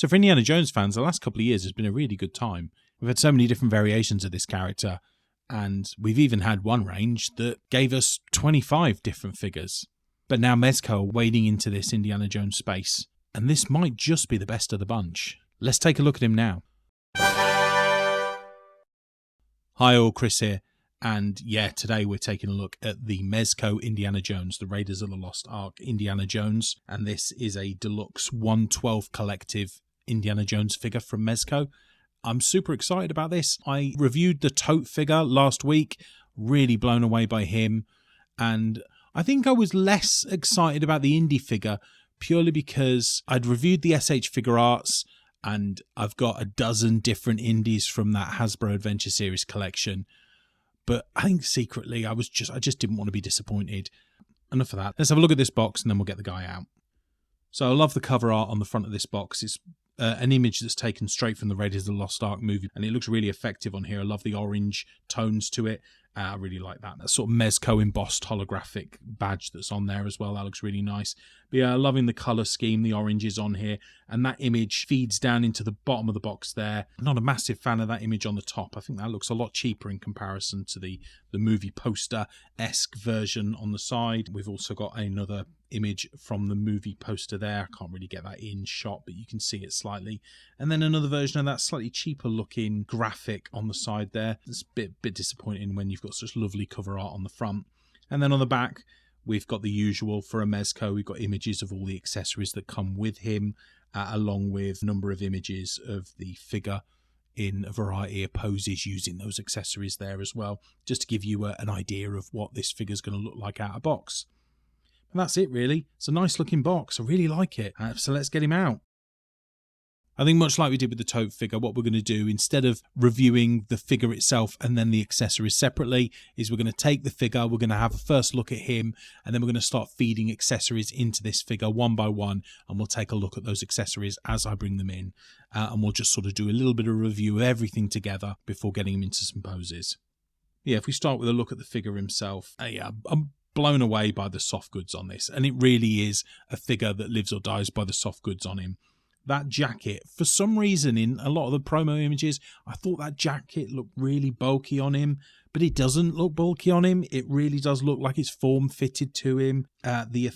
So for Indiana Jones fans, the last couple of years has been a really good time. We've had so many different variations of this character, and we've even had one range that gave us 25 different figures. But now Mezco are wading into this Indiana Jones space, and this might just be the best of the bunch. Let's take a look at him now. Hi all, Chris here. And yeah, today we're taking a look at the Mezco Indiana Jones, the Raiders of the Lost Ark Indiana Jones. And this is a deluxe 112 collective Indiana Jones figure from Mezco. I'm super excited about this. I reviewed the tote figure last week, really blown away by him. And I think I was less excited about the Indy figure purely because I'd reviewed the SH Figure Arts and I've got a dozen different Indies from that Hasbro Adventure Series collection. But I think secretly I just didn't want to be disappointed. Enough of that. Let's have a look at this box and then we'll get the guy out. So I love the cover art on the front of this box. It's an image that's taken straight from the Raiders of the Lost Ark movie, and it looks really effective on here. I love the orange tones to it. I really like that. That sort of Mezco embossed holographic badge that's on there as well. That looks really nice. But yeah, loving the colour scheme, the oranges on here, and that image feeds down into the bottom of the box there. Not a massive fan of that image on the top. I think that looks a lot cheaper in comparison to the movie poster-esque version on the side. We've also got another image from the movie poster there. I can't really get that in shot, but you can see it slightly. And then another version of that slightly cheaper looking graphic on the side there. It's a bit disappointing when you've got such lovely cover art on the front. And then on the back, we've got the usual for a Mezco. We've got images of all the accessories that come with him, along with a number of images of the figure in a variety of poses using those accessories there as well, just to give you an idea of what this figure's going to look like out of box. And that's it really. It's a nice looking box. I really like it. So let's get him out. I think much like we did with the tote figure, what we're going to do, instead of reviewing the figure itself and then the accessories separately, is we're going to take the figure, we're going to have a first look at him, and then we're going to start feeding accessories into this figure one by one, and we'll take a look at those accessories as I bring them in. And we'll just sort of do a little bit of review of everything together before getting him into some poses. Yeah, if we start with a look at the figure himself, I'm blown away by the soft goods on this, and it really is a figure that lives or dies by the soft goods on him. That jacket, for some reason in a lot of the promo images, I thought that jacket looked really bulky on him, but it doesn't look bulky on him. It really does look like it's form fitted to him. The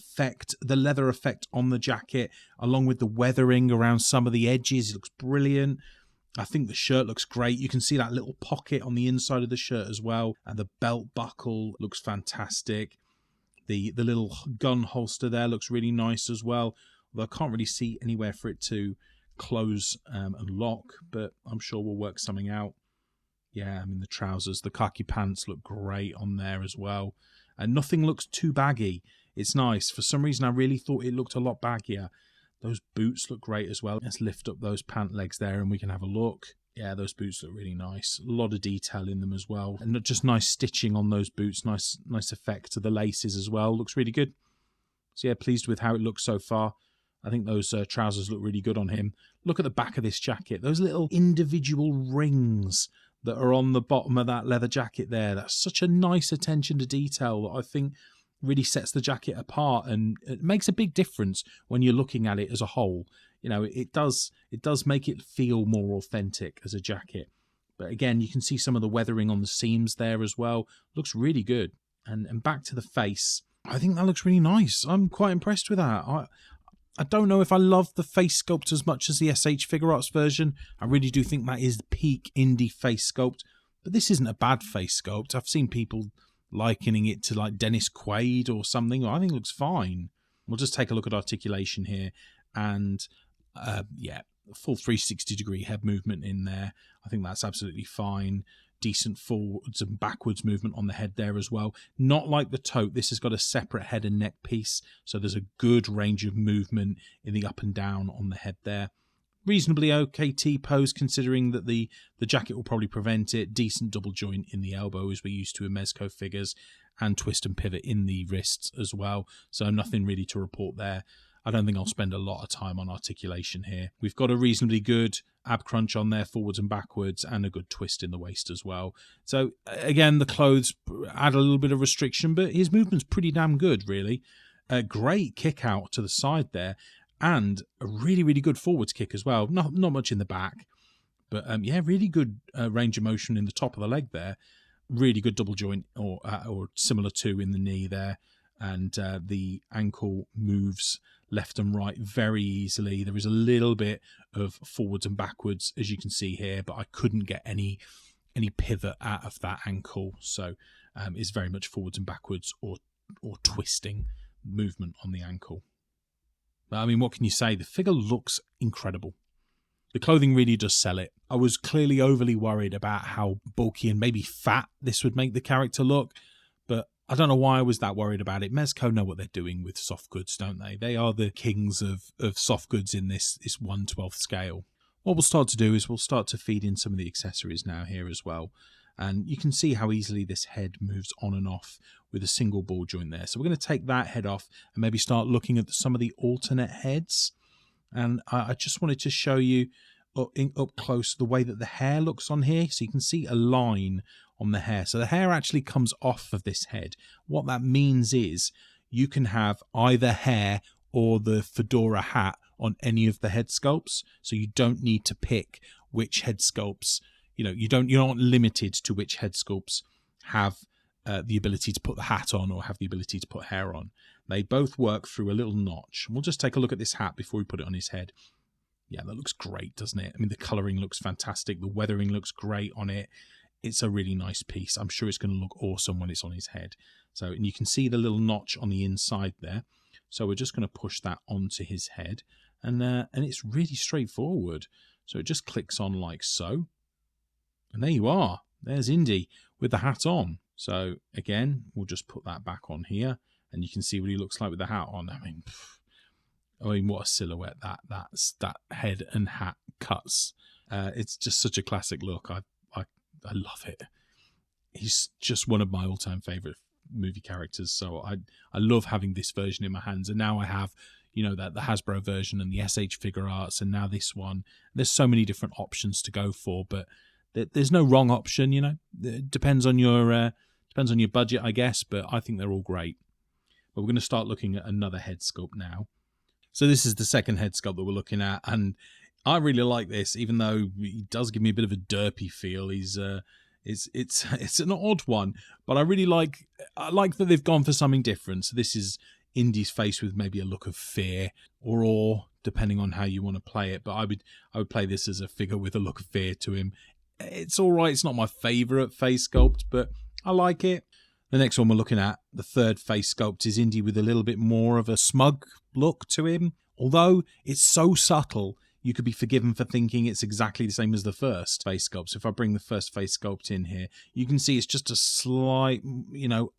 leather effect on the jacket, along with the weathering around some of the edges, it looks brilliant. I think the shirt looks great. You can see that little pocket on the inside of the shirt as well, and the belt buckle looks fantastic. The little gun holster there looks really nice as well. Although I can't really see anywhere for it to close and lock, but I'm sure we'll work something out. Yeah, I mean, the trousers, the khaki pants look great on there as well. And nothing looks too baggy. It's nice. For some reason, I really thought it looked a lot baggier. Those boots look great as well. Let's lift up those pant legs there and we can have a look. Yeah, those boots look really nice. A lot of detail in them as well. And just nice stitching on those boots. Nice effect to the laces as well. Looks really good. So yeah, pleased with how it looks so far. I think those trousers look really good on him. Look at the back of this jacket. Those little individual rings that are on the bottom of that leather jacket there. That's such a nice attention to detail that I think really sets the jacket apart, and it makes a big difference when you're looking at it as a whole. You know, it does make it feel more authentic as a jacket. But again, you can see some of the weathering on the seams there as well. Looks really good. And back to the face. I think that looks really nice. I'm quite impressed with that. I don't know if I love the face sculpt as much as the SH Figure Arts version. I really do think that is the peak Indy face sculpt. But this isn't a bad face sculpt. I've seen people likening it to like Dennis Quaid or something. I think it looks fine. We'll just take a look at articulation here. And yeah, full 360-degree head movement in there. I think that's absolutely fine. Decent forwards and backwards movement on the head there as well. Not like the tote. This has got a separate head and neck piece, so there's a good range of movement in the up and down on the head there. Reasonably okay T-pose, considering that the jacket will probably prevent it. Decent double joint in the elbow, as we're used to in Mezco figures, and twist and pivot in the wrists as well, so nothing really to report there. I don't think I'll spend a lot of time on articulation here. We've got a reasonably good ab crunch on there, forwards and backwards, and a good twist in the waist as well. So again, the clothes add a little bit of restriction, but his movement's pretty damn good, really. A great kick out to the side there. and a really, really good forwards kick as well. Not much in the back, but yeah, really good range of motion in the top of the leg there. Really good double joint or similar to in the knee there, and the ankle moves left and right very easily. There is a little bit of forwards and backwards, as you can see here, but I couldn't get any pivot out of that ankle, so it's very much forwards and backwards or twisting movement on the ankle. But, I mean, what can you say? The figure looks incredible. The clothing really does sell it. I was clearly overly worried about how bulky and maybe fat this would make the character look, but I don't know why I was that worried about it. Mezco know what they're doing with soft goods, don't they? They are the kings of soft goods in this 1/12 scale. What we'll start to do is we'll start to feed in some of the accessories now here as well. And you can see how easily this head moves on and off with a single ball joint there. So we're going to take that head off and maybe start looking at some of the alternate heads. And I just wanted to show you up close the way that the hair looks on here. So you can see a line on the hair. So the hair actually comes off of this head. What that means is you can have either hair or the fedora hat on any of the head sculpts. So you don't need to pick which head sculpts, you're not limited to which head sculpts have the ability to put the hat on or have the ability to put hair on. They both work through a little notch. We'll just take a look at this hat before we put it on his head. Yeah, that looks great, doesn't it? I mean, the colouring looks fantastic. The weathering looks great on it. It's a really nice piece. I'm sure it's going to look awesome when it's on his head. So, and you can see the little notch on the inside there. So we're just going to push that onto his head. And it's really straightforward. So it just clicks on like so. And there you are. There's Indy with the hat on. So again, we'll just put that back on here. And you can see what he looks like with the hat on. I mean, what a silhouette that head and hat cuts. It's just such a classic look. I love it. He's just one of my all-time favourite movie characters. So I love having this version in my hands. And now I have, that the Hasbro version and the SH Figure Arts, and now this one. There's so many different options to go for, but there's no wrong option. It depends on your budget, I guess. But I think they're all great. But we're going to start looking at another head sculpt now. So this is the second head sculpt that we're looking at, and I really like this, even though he does give me a bit of a derpy feel. It's an odd one, but I like that they've gone for something different. So this is Indy's face with maybe a look of fear or awe, depending on how you want to play it. But I would play this as a figure with a look of fear to him. It's all right. It's not my favourite face sculpt, but I like it. The next one we're looking at, the third face sculpt, is Indy with a little bit more of a smug look to him. Although it's so subtle, you could be forgiven for thinking it's exactly the same as the first face sculpt. So if I bring the first face sculpt in here, you can see it's just a slight,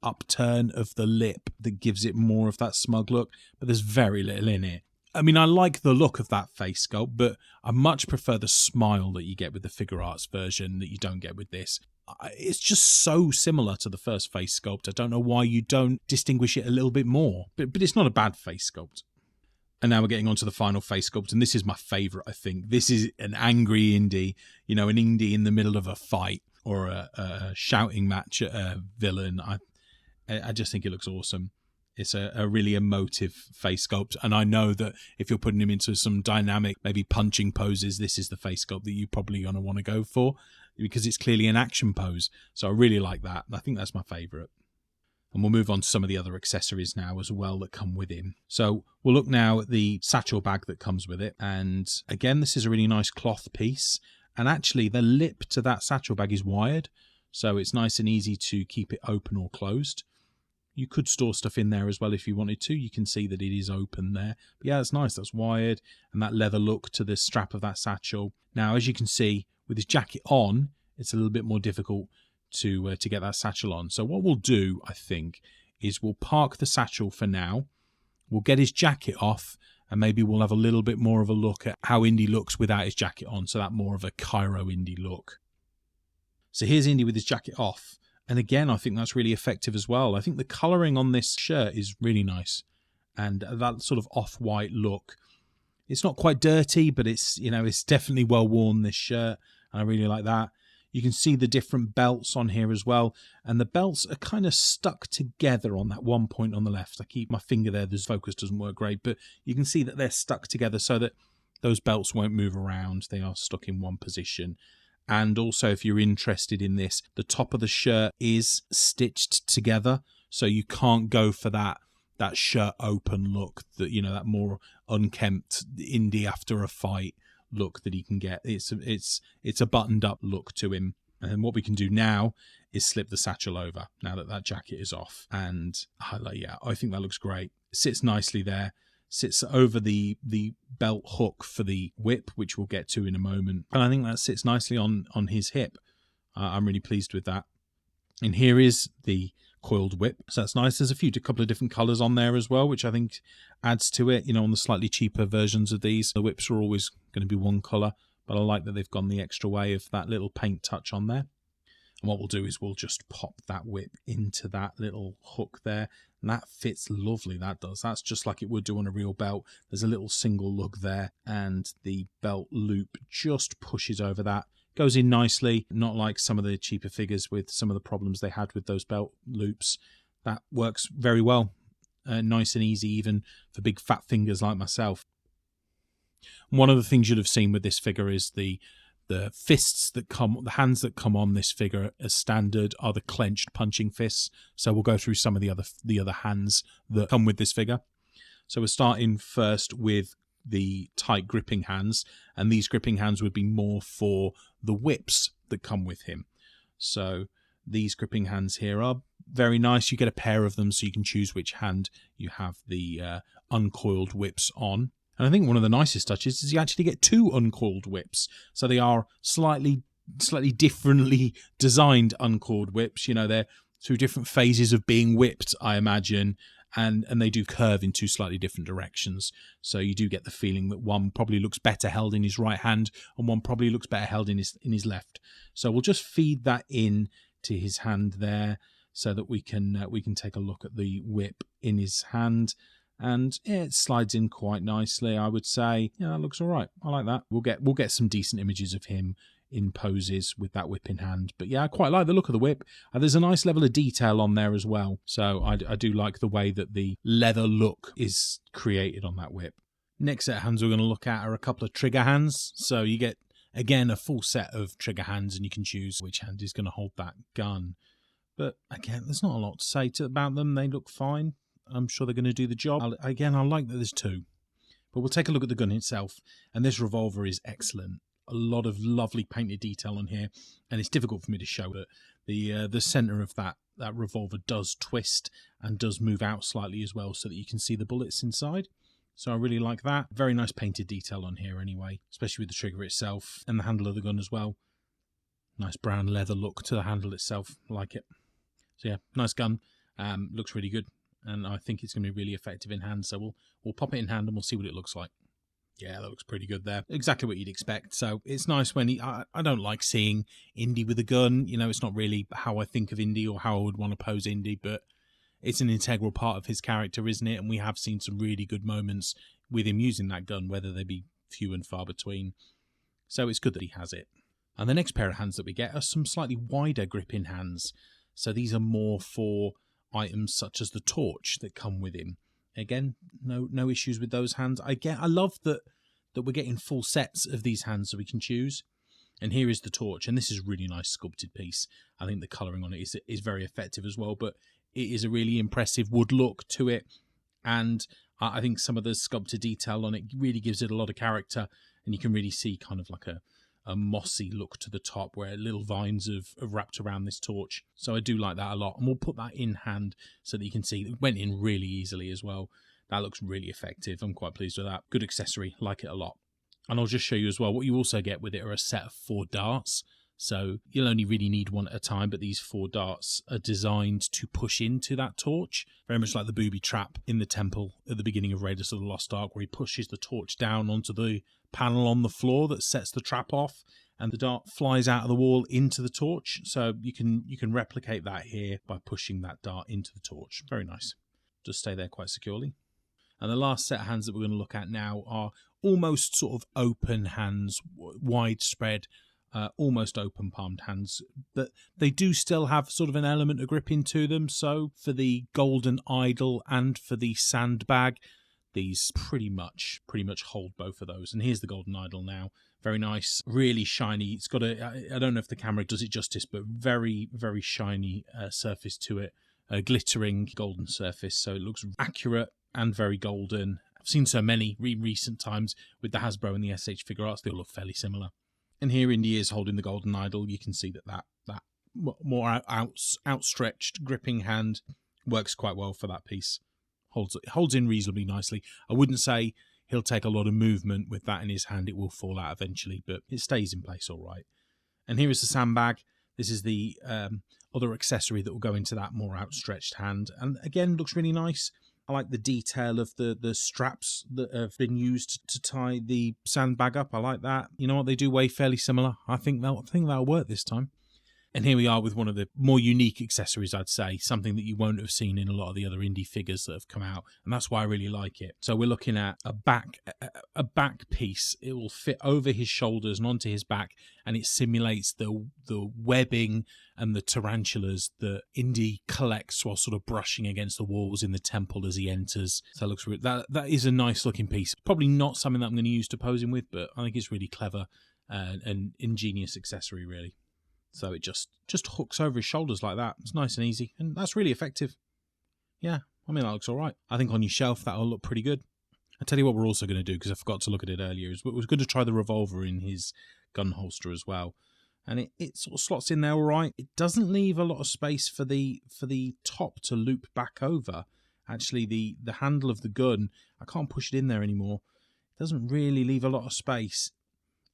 upturn of the lip that gives it more of that smug look, but there's very little in it. I mean, I like the look of that face sculpt, but I much prefer the smile that you get with the Figure Arts version that you don't get with this. It's just so similar to the first face sculpt. I don't know why you don't distinguish it a little bit more, but it's not a bad face sculpt. And now we're getting on to the final face sculpt, and this is my favourite, I think. This is an angry Indy, an Indy in the middle of a fight or a shouting match at a villain. I just think it looks awesome. It's a really emotive face sculpt, and I know that if you're putting him into some dynamic, maybe punching poses, this is the face sculpt that you're probably going to want to go for, because it's clearly an action pose. So I really like that. I think that's my favourite. And we'll move on to some of the other accessories now as well that come with him. So we'll look now at the satchel bag that comes with it. And again, this is a really nice cloth piece. And actually, the lip to that satchel bag is wired. So it's nice and easy to keep it open or closed. You could store stuff in there as well if you wanted to. You can see that it is open there. But yeah, that's nice. That's wired. And that leather look to the strap of that satchel. Now, as you can see, with his jacket on, it's a little bit more difficult to get that satchel on. So what we'll do, I think, is we'll park the satchel for now. We'll get his jacket off, and maybe we'll have a little bit more of a look at how Indy looks without his jacket on. So that more of a Cairo Indy look. So here's Indy with his jacket off. And again, I think that's really effective as well. I think the colouring on this shirt is really nice. And that sort of off-white look. It's not quite dirty, but it's, it's definitely well worn, this shirt. And I really like that. You can see the different belts on here as well, and the belts are kind of stuck together on that one point on the left. I keep my finger there, the focus doesn't work great, but you can see that they're stuck together so that those belts won't move around. They are stuck in one position. And also, if you're interested in this, the top of the shirt is stitched together, so you can't go for that shirt open look, that, you know, that more unkempt Indy after a fight look that he can get. It's a buttoned up look to him. And what we can do now is slip the satchel over now that that jacket is off. And I think that looks great. It sits nicely there. Sits over the belt hook for the whip, which we'll get to in a moment. And I think that sits nicely on his hip. I'm really pleased with that. And here is the coiled whip. So that's nice. There's a couple of different colours on there as well, which I think adds to it. You know, on the slightly cheaper versions of these, the whips are always going to be one colour, but I like that they've gone the extra way of that little paint touch on there. And what we'll do is we'll just pop that whip into that little hook there. And that fits lovely, that does. That's just like it would do on a real belt. There's a little single lug there, and the belt loop just pushes over that. Goes in nicely, not like some of the cheaper figures with some of the problems they had with those belt loops. That works very well. Nice and easy, even for big fat fingers like myself. One of the things you'd have seen with this figure is the fists that come, the hands that come on this figure as standard are the clenched punching fists. So we'll go through some of the other hands that come with this figure. So we're starting first with the tight gripping hands, and these gripping hands would be more for the whips that come with him. So these gripping hands here are very nice. You get a pair of them so you can choose which hand you have the uncoiled whips on. And I think one of the nicest touches is you actually get two uncoiled whips. So they are slightly differently designed uncoiled whips. You know, they're through different phases of being whipped, I imagine, and they do curve in two slightly different directions. So you do get the feeling that one probably looks better held in his right hand and one probably looks better held in his left. So we'll just feed that in to his hand there so that we can take a look at the whip in his hand. And yeah, it slides in quite nicely, I would say. Yeah, that looks all right. I like that. We'll get some decent images of him in poses with that whip in hand. But yeah, I quite like the look of the whip. There's a nice level of detail on there as well. So I do like the way that the leather look is created on that whip. Next set of hands we're going to look at are a couple of trigger hands. So you get, again, a full set of trigger hands, and you can choose which hand is going to hold that gun. But again, there's not a lot to say about them. They look fine. I'm sure they're going to do the job. I like that there's two. But we'll take a look at the gun itself. And this revolver is excellent. A lot of lovely painted detail on here. And it's difficult for me to show that the centre of that revolver does twist and does move out slightly as well so that you can see the bullets inside. So I really like that. Very nice painted detail on here anyway, especially with the trigger itself and the handle of the gun as well. Nice brown leather look to the handle itself. I like it. So yeah, nice gun. Looks really good. And I think it's going to be really effective in hand. So we'll pop it in hand and we'll see what it looks like. Yeah, that looks pretty good there. Exactly what you'd expect. So it's nice when I don't like seeing Indy with a gun. You know, it's not really how I think of Indy or how I would want to pose Indy, but it's an integral part of his character, isn't it? And we have seen some really good moments with him using that gun, whether they be few and far between. So it's good that he has it. And the next pair of hands that we get are some slightly wider gripping hands. So these are more for items such as the torch that come with him. Again, no issues with those hands. I love that we're getting full sets of these hands so we can choose. And here is the torch, and this is a really nice sculpted piece. I think the colouring on it is very effective as well, but it is a really impressive wood look to it. And I think some of the sculpted detail on it really gives it a lot of character, and you can really see kind of like a mossy look to the top where little vines have wrapped around this torch. So I do like that a lot. And we'll put that in hand so that you can see it went in really easily as well. That looks really effective. I'm quite pleased with that. Good accessory. Like it a lot. And I'll just show you as well, what you also get with it are a set of 4 darts. So you'll only really need one at a time, but these 4 darts are designed to push into that torch. Very much like the booby trap in the temple at the beginning of Raiders of the Lost Ark, where he pushes the torch down onto the panel on the floor that sets the trap off, and the dart flies out of the wall into the torch. So you can replicate that here by pushing that dart into the torch. Very nice. Just stay there quite securely. And the last set of hands that we're going to look at now are almost sort of open hands, widespread. almost open palmed hands, but they do still have sort of an element of gripping to them. So for the golden idol and for the sandbag, these pretty much hold both of those. And here's the golden idol now. Very nice, really shiny. It's got I don't know if the camera does it justice, but very, very shiny surface to it. A glittering golden surface, so it looks accurate and very golden. I've seen so many recent times with the Hasbro and the SH Figure Arts, they all look fairly similar. And here Indy is holding the golden idol. You can see that more outstretched gripping hand works quite well for that piece. Holds in reasonably nicely. I wouldn't say he'll take a lot of movement with that in his hand. It will fall out eventually, but it stays in place all right. And here is the sandbag. This is the other accessory that will go into that more outstretched hand. And again, looks really nice. I like the detail of the straps that have been used to tie the sandbag up. I like that. You know what? They do weigh fairly similar. I think that'll work this time. And here we are with one of the more unique accessories, I'd say, something that you won't have seen in a lot of the other Indy figures that have come out, and that's why I really like it. So we're looking at a back piece. It will fit over his shoulders and onto his back, and it simulates the webbing and the tarantulas that Indy collects while sort of brushing against the walls in the temple as he enters. So it looks really, that is a nice looking piece. Probably not something that I'm going to use to pose him with, but I think it's really clever and ingenious accessory, really. So it just hooks over his shoulders like that. It's nice and easy, and that's really effective. Yeah, I mean, that looks all right. I think on your shelf, that'll look pretty good. I'll tell you what we're also going to do, because I forgot to look at it earlier, is we're going to try the revolver in his gun holster as well. And it sort of slots in there all right. It doesn't leave a lot of space for the top to loop back over. Actually, the handle of the gun, I can't push it in there anymore. It doesn't really leave a lot of space.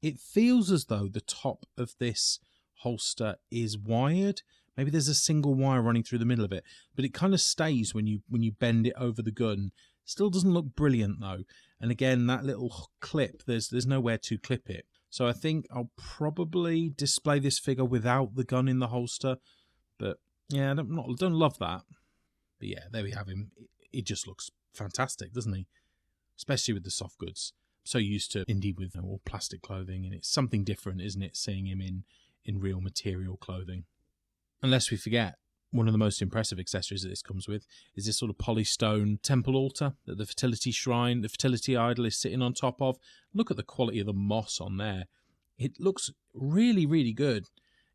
It feels as though the top of this holster is wired. Maybe there's a single wire running through the middle of it, but it kind of stays when you bend it over the gun. Still doesn't look brilliant though. And again, that little clip, there's nowhere to clip it. So I think I'll probably display this figure without the gun in the holster. But yeah, I don't love that. But yeah, there we have him. It just looks fantastic, doesn't he? Especially with the soft goods. I'm so used to Indy with all plastic clothing, and it's something different, isn't it, seeing him in real material clothing. Unless we forget, one of the most impressive accessories that this comes with is this sort of polystone temple altar that the fertility shrine, the fertility idol is sitting on top of. Look at the quality of the moss on there. It looks really, really good.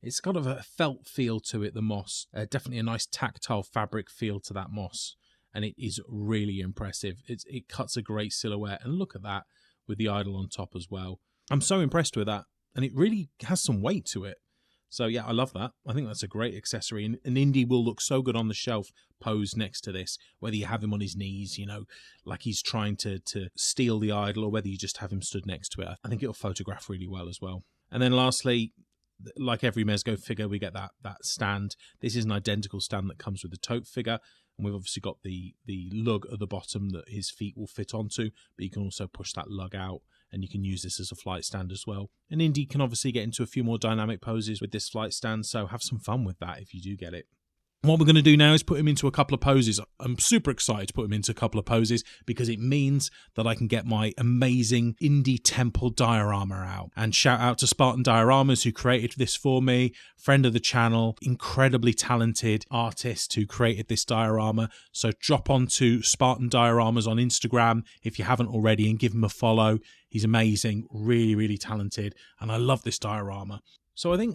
It's got a felt feel to it, the moss. Definitely a nice tactile fabric feel to that moss. And it is really impressive. It cuts a great silhouette. And look at that with the idol on top as well. I'm so impressed with that. And it really has some weight to it. So yeah, I love that. I think that's a great accessory. And Indy will look so good on the shelf posed next to this, whether you have him on his knees, you know, like he's trying to steal the idol, or whether you just have him stood next to it. I think it'll photograph really well as well. And then lastly, like every Mezco figure, we get that stand. This is an identical stand that comes with the tote figure. And we've obviously got the lug at the bottom that his feet will fit onto, but you can also push that lug out, and you can use this as a flight stand as well. And Indy can obviously get into a few more dynamic poses with this flight stand, so have some fun with that if you do get it. What we're going to do now is put him into a couple of poses. I'm super excited to put him into a couple of poses because it means that I can get my amazing Indy Temple diorama out. And shout out to Spartan Dioramas who created this for me, friend of the channel, incredibly talented artist who created this diorama. So drop onto Spartan Dioramas on Instagram if you haven't already and give him a follow. He's amazing, really, really talented, and I love this diorama. So I think,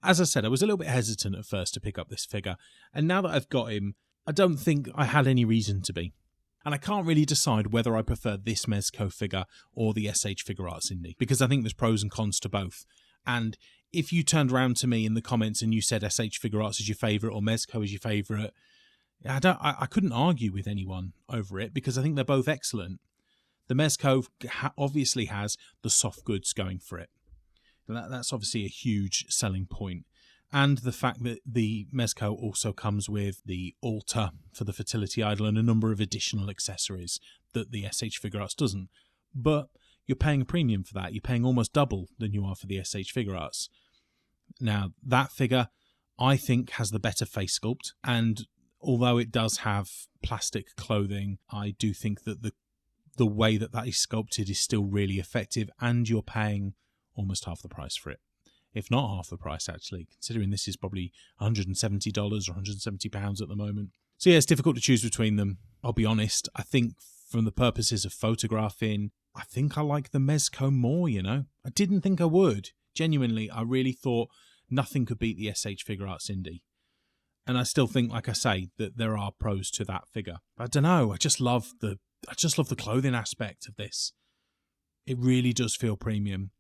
as I said, I was a little bit hesitant at first to pick up this figure, and now that I've got him, I don't think I had any reason to be. And I can't really decide whether I prefer this Mezco figure or the SH Figure Arts Indy, because I think there's pros and cons to both. And if you turned around to me in the comments and you said SH Figure Arts is your favourite or Mezco is your favourite, I couldn't argue with anyone over it, because I think they're both excellent. The Mezco obviously has the soft goods going for it. That's obviously a huge selling point. And the fact that the Mezco also comes with the altar for the fertility idol and a number of additional accessories that the SH Figure Arts doesn't. But you're paying a premium for that. You're paying almost double than you are for the SH Figure Arts. Now, that figure, I think, has the better face sculpt. And although it does have plastic clothing, I do think that the way that is sculpted is still really effective, and you're paying almost half the price for it. if not half the price, actually, considering this is probably $170 or £170 at the moment. So yeah, it's difficult to choose between them. I'll be honest, I think from the purposes of photographing, I think I like the Mezco more, you know. I didn't think I would. Genuinely, I really thought nothing could beat the SH Figuarts Indy. And I still think, like I say, that there are pros to that figure. I don't know, I just love the clothing aspect of this. It really does feel premium.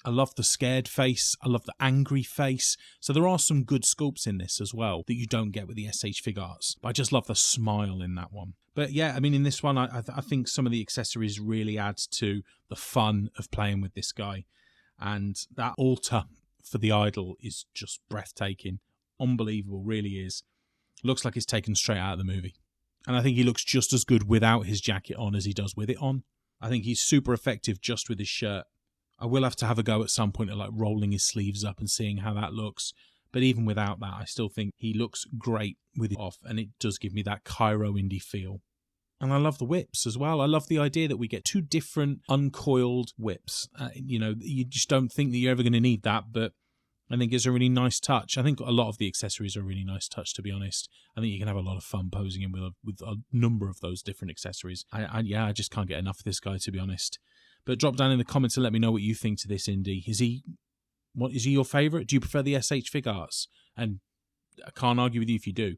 I love the scared face. I love the angry face. So there are some good sculpts in this as well that you don't get with the SH Figuarts. But I just love the smile in that one. But yeah, I mean, in this one, I think some of the accessories really add to the fun of playing with this guy. And that altar for the idol is just breathtaking. Unbelievable, really is. Looks like it's taken straight out of the movie. And I think he looks just as good without his jacket on as he does with it on. I think he's super effective just with his shirt. I will have to have a go at some point at like rolling his sleeves up and seeing how that looks. But even without that, I still think he looks great with it off. And it does give me that Cairo Indy feel. And I love the whips as well. I love the idea that we get two different uncoiled whips. You just don't think that you're ever going to need that, but I think it's a really nice touch. I think a lot of the accessories are a really nice touch, to be honest. I think you can have a lot of fun posing him with a number of those different accessories. I just can't get enough of this guy, to be honest. But drop down in the comments and let me know what you think to this Indy. Is he your favourite? Do you prefer the SH Figuarts? And I can't argue with you if you do.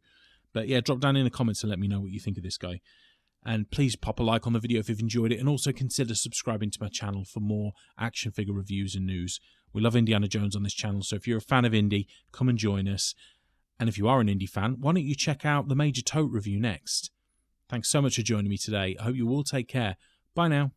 But yeah, drop down in the comments and let me know what you think of this guy. And please pop a like on the video if you've enjoyed it, and also consider subscribing to my channel for more action figure reviews and news. We love Indiana Jones on this channel, so if you're a fan of Indy, come and join us. And if you are an Indy fan, why don't you check out the Major Tote review next? Thanks so much for joining me today. I hope you all take care. Bye now.